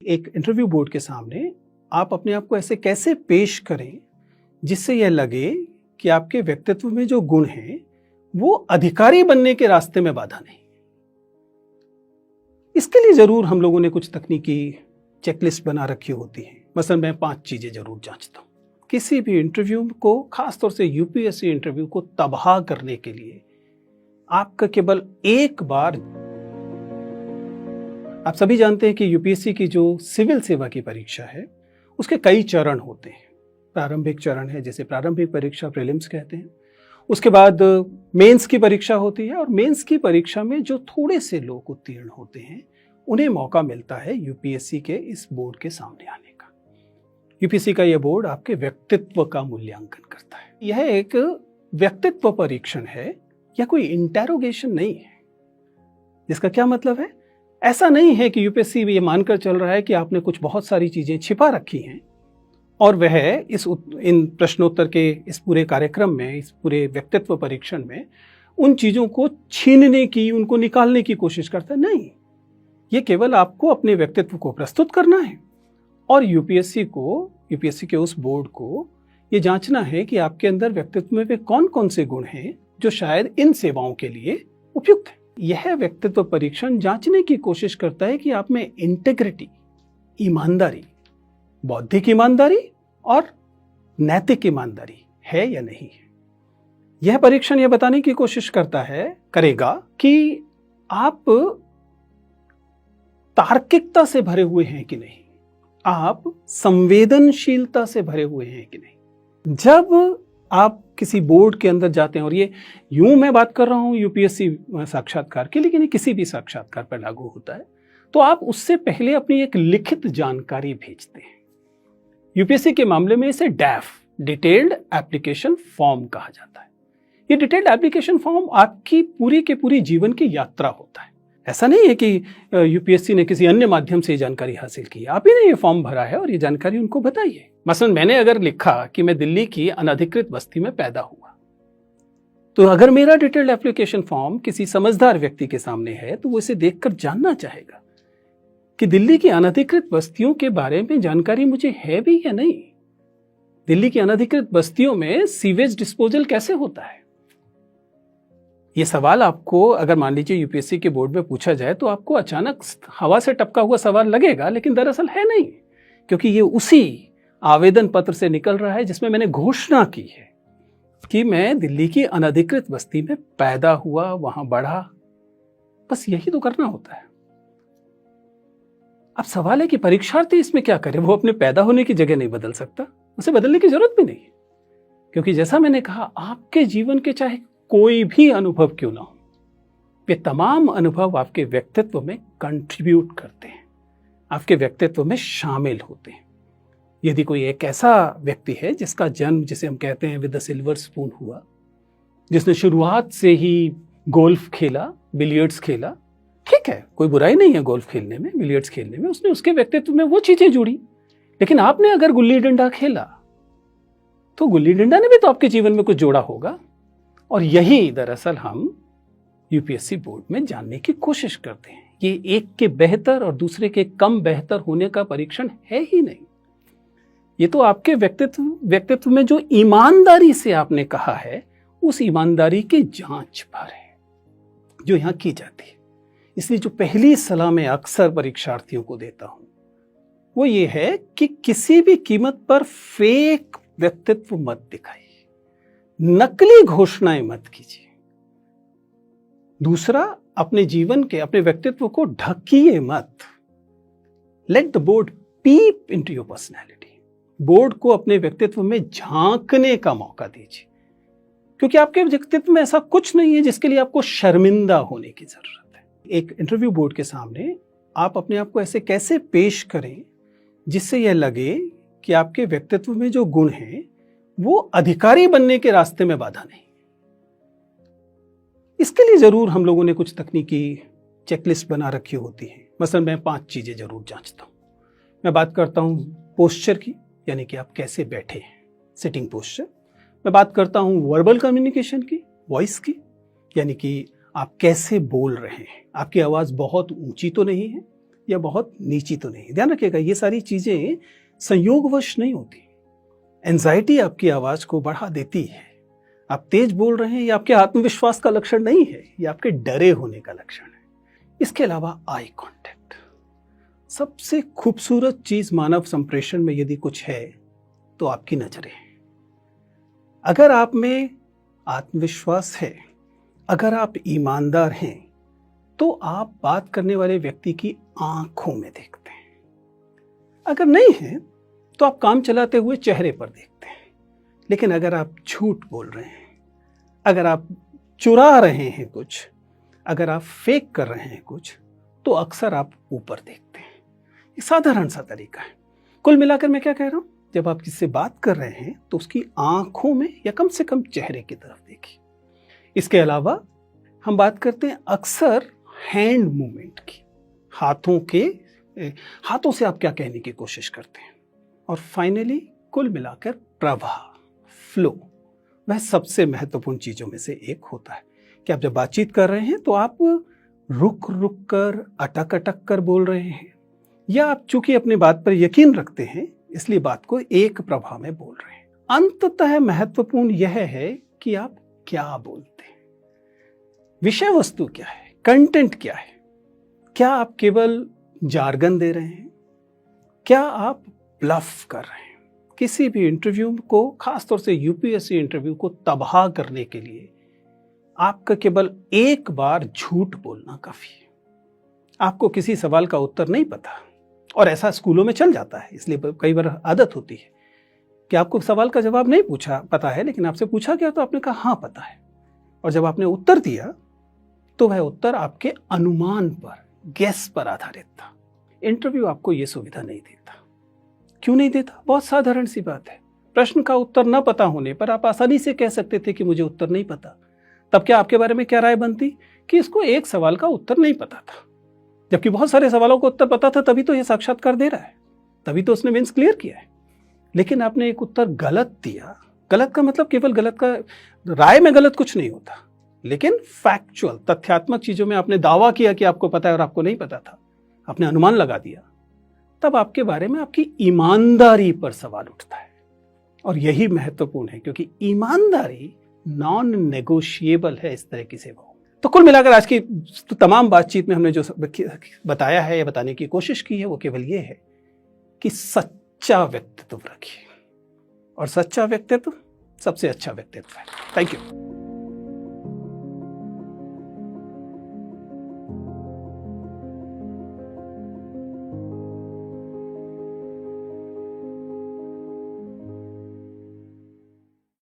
एक interview board के सामने आप अपने आप को ऐसे कैसे पेश करें जिससे यह लगे कि आपके व्यक्तित्व में जो गुण हैं वो अधिकारी बनने के रास्ते में बाधा नहीं। इसके लिए जरूर हम लोगों ने कुछ तकनीकी चेकलिस्ट बना रखी होती है। मसलन मैं 5 चीजें जरूर जांचता हूं किसी भी इंटरव्यू को, खासतौर से यूपीएससी इंटरव्यू को तबाह करने के लिए। आपका केवल एक बार, आप सभी जानते हैं कि यूपीएससी की जो सिविल सेवा की परीक्षा है उसके कई चरण होते हैं। प्रारंभिक चरण है जिसे प्रारंभिक परीक्षा प्रीलिम्स कहते हैं। उसके बाद मेंस की परीक्षा होती है और मेंस की परीक्षा में जो थोड़े से लोग उत्तीर्ण होते हैं उन्हें मौका मिलता है यूपीएससी के इस बोर्ड के सामने आने का। यूपीएससी का यह बोर्ड आपके व्यक्तित्व का मूल्यांकन करता है। यह एक व्यक्तित्व परीक्षण है या कोई इंटेरोगेशन नहीं है। जिसका क्या मतलब है? ऐसा नहीं है कि यूपीएससी ये मानकर चल रहा है कि आपने कुछ बहुत सारी चीजें छिपा रखी हैं और वह इन प्रश्नोत्तर के इस पूरे कार्यक्रम में, इस पूरे व्यक्तित्व परीक्षण में उन चीजों को छीनने की, उनको निकालने की कोशिश करता है। नहीं, ये केवल आपको अपने व्यक्तित्व को प्रस्तुत करना है और यूपीएससी के उस बोर्ड को ये जांचना है कि आपके अंदर व्यक्तित्व में वे कौन कौन से गुण हैं जो शायद इन सेवाओं के लिए उपयुक्त है। यह व्यक्तित्व परीक्षण जांचने की कोशिश करता है कि आप में इंटेग्रिटी, ईमानदारी, बौद्धिक ईमानदारी और नैतिक ईमानदारी है या नहीं है। यह परीक्षण यह बताने की कोशिश करेगा कि आप तार्किकता से भरे हुए हैं कि नहीं, आप संवेदनशीलता से भरे हुए हैं कि नहीं। जब आप किसी बोर्ड के अंदर जाते हैं, और ये यूं मैं बात कर रहा हूं यूपीएससी साक्षात्कार की, लेकिन ये किसी भी साक्षात्कार पर लागू होता है, तो आप उससे पहले अपनी एक लिखित जानकारी भेजते हैं। यूपीएससी के मामले में इसे डैफ, डिटेल्ड एप्लीकेशन फॉर्म कहा जाता है। ये डिटेल्ड एप्लीकेशन फॉर्म आपकी पूरी के पूरी जीवन की यात्रा होता है। ऐसा नहीं है कि यूपीएससी ने किसी अन्य माध्यम से ये जानकारी हासिल की है, आप ही ने ये फॉर्म भरा है और ये जानकारी उनको बताई है। मसलन मैंने अगर लिखा कि मैं दिल्ली की अनधिकृत बस्ती में पैदा हुआ, तो अगर मेरा डिटेल्ड एप्लीकेशन फॉर्म किसी समझदार व्यक्ति के सामने है तो वो इसे देखकर जानना चाहेगा कि दिल्ली की अनधिकृत बस्तियों के बारे में जानकारी मुझे है भी या नहीं। दिल्ली की अनधिकृत बस्तियों में सीवेज डिस्पोजल कैसे होता है। ये सवाल आपको अगर मान लीजिए यूपीएससी के बोर्ड में पूछा जाए तो आपको अचानक हवा से टपका हुआ सवाल लगेगा, लेकिन दरअसल है नहीं, क्योंकि ये उसी आवेदन पत्र से निकल रहा है जिसमें मैंने घोषणा की है कि मैं दिल्ली की अनधिकृत बस्ती में पैदा हुआ, वहां बढ़ा। बस यही तो करना होता है। अब सवाल है कि परीक्षार्थी इसमें क्या करे। वो अपने पैदा होने की जगह नहीं बदल सकता, उसे बदलने की जरूरत भी नहीं, क्योंकि जैसा मैंने कहा, आपके जीवन के चाहे कोई भी अनुभव क्यों ना हो, वे तमाम अनुभव आपके व्यक्तित्व में कंट्रीब्यूट करते हैं, आपके व्यक्तित्व में शामिल होते हैं। यदि कोई एक ऐसा व्यक्ति है जिसका जन्म, जिसे हम कहते हैं विद द सिल्वर स्पून हुआ, जिसने शुरुआत से ही गोल्फ खेला, बिलियर्ड्स खेला, ठीक है, कोई बुराई नहीं है गोल्फ खेलने में, बिलियर्ड्स खेलने में, उसने उसके व्यक्तित्व में वो चीजें जुड़ी। लेकिन आपने अगर गुल्ली डंडा खेला तो गुल्ली डंडा ने भी तो आपके जीवन में कुछ जोड़ा होगा। और यही दरअसल हम यूपीएससी बोर्ड में जानने की कोशिश करते हैं। ये एक के बेहतर और दूसरे के कम बेहतर होने का परीक्षण है ही नहीं। ये तो आपके व्यक्तित्व में जो ईमानदारी से आपने कहा है, उस ईमानदारी की जांच पर है जो यहां की जाती है। इसलिए जो पहली सलाह मैं अक्सर परीक्षार्थियों को देता हूं वो ये है कि किसी भी कीमत पर फेक व्यक्तित्व मत दिखाइए, नकली घोषणाएं मत कीजिए। दूसरा, अपने जीवन के, अपने व्यक्तित्व को ढकिए मत। Let the board peep into your personality. Board को अपने व्यक्तित्व में झांकने का मौका दीजिए, क्योंकि आपके व्यक्तित्व में ऐसा कुछ नहीं है जिसके लिए आपको शर्मिंदा होने की जरूरत है। एक इंटरव्यू बोर्ड के सामने आप अपने आप को ऐसे कैसे पेश करें जिससे यह लगे कि आपके व्यक्तित्व में जो गुण हैं वो अधिकारी बनने के रास्ते में बाधा नहीं। इसके लिए जरूर हम लोगों ने कुछ तकनीकी चेकलिस्ट बना रखी होती है। मसलन मैं 5 चीजें जरूर जांचता हूं। मैं बात करता हूं पोस्चर की, यानी कि आप कैसे बैठे हैं, सिटिंग पोस्चर। मैं बात करता हूं वर्बल कम्युनिकेशन की, वॉइस की, यानी कि आप कैसे बोल रहे हैं, आपकी आवाज बहुत ऊंची तो नहीं है या बहुत नीची तो नहीं। ध्यान रखिएगा, ये सारी चीजें संयोगवश नहीं होती। एंजाइटी आपकी आवाज को बढ़ा देती है। आप तेज बोल रहे हैं, ये आपके आत्मविश्वास का लक्षण नहीं है, ये आपके डरे होने का लक्षण है। इसके अलावा आई कांटेक्ट, सबसे खूबसूरत चीज मानव संप्रेषण में यदि कुछ है तो आपकी नजरें हैं। अगर आप में आत्मविश्वास है, अगर आप ईमानदार हैं, तो आप बात करने वाले व्यक्ति की आंखों में देखते हैं। अगर नहीं है तो आप काम चलाते हुए चेहरे पर देखते हैं। लेकिन अगर आप झूठ बोल रहे हैं, अगर आप चुरा रहे हैं कुछ, अगर आप फेक कर रहे हैं कुछ, तो अक्सर आप ऊपर देखते हैं। ये साधारण सा तरीका है। कुल मिलाकर मैं क्या कह रहा हूं, जब आप किससे बात कर रहे हैं तो उसकी आंखों में या कम से कम चेहरे की तरफ देखिए। इसके अलावा हम बात करते हैं अक्सर हैंड मूवमेंट की, हाथों से आप क्या कहने की कोशिश करते हैं। और फाइनली कुल मिलाकर प्रवाह, फ्लो, वह सबसे महत्वपूर्ण चीजों में से एक होता है कि आप जब बातचीत कर रहे हैं तो आप रुक रुक कर, अटक अटक कर बोल रहे हैं, या आप चूंकि अपनी बात पर यकीन रखते हैं इसलिए बात को एक प्रवाह में बोल रहे हैं। अंततः महत्वपूर्ण यह है कि आप क्या बोलते हैं, विषय वस्तु क्या है, कंटेंट क्या है। क्या आप केवल जार्गन दे रहे हैं, क्या आप ब्लफ कर रहे हैं। किसी भी इंटरव्यू को, खासतौर से यूपीएससी इंटरव्यू को तबाह करने के लिए आपका केवल एक बार झूठ बोलना काफी है। आपको किसी सवाल का उत्तर नहीं पता, और ऐसा स्कूलों में चल जाता है, इसलिए कई बार आदत होती है कि आपको सवाल का जवाब नहीं पता है, लेकिन आपसे पूछा गया तो आपने कहा हाँ पता है, और जब आपने उत्तर दिया तो वह उत्तर आपके अनुमान पर, गेस पर आधारित था। इंटरव्यू आपको यह सुविधा नहीं देता। क्यों नहीं देता? बहुत साधारण सी बात है। प्रश्न का उत्तर न पता होने पर आप आसानी से कह सकते थे कि मुझे उत्तर नहीं पता। तब क्या आपके बारे में क्या राय बनती कि इसको एक सवाल का उत्तर नहीं पता था, जबकि बहुत सारे सवालों का उत्तर पता था, तभी तो यह साक्षात्कार दे रहा है, तभी तो उसने मेंस क्लियर किया है। लेकिन आपने एक उत्तर गलत दिया। गलत का मतलब केवल गलत का, राय में गलत कुछ नहीं होता, लेकिन फैक्चुअल, तथ्यात्मक चीजों में आपने दावा किया कि आपको पता है और आपको नहीं पता था, आपने अनुमान लगा दिया, तब आपके बारे में आपकी ईमानदारी पर सवाल उठता है। और यही महत्वपूर्ण है, क्योंकि ईमानदारी नॉन नेगोशिएबल है इस तरह की सेवाओं। तो कुल मिलाकर आज की तमाम बातचीत में हमने जो बताया है या बताने की कोशिश की है वो केवल ये है कि सच्चा व्यक्तित्व रखिए, और सच्चा व्यक्तित्व सबसे अच्छा व्यक्तित्व है। Thank you.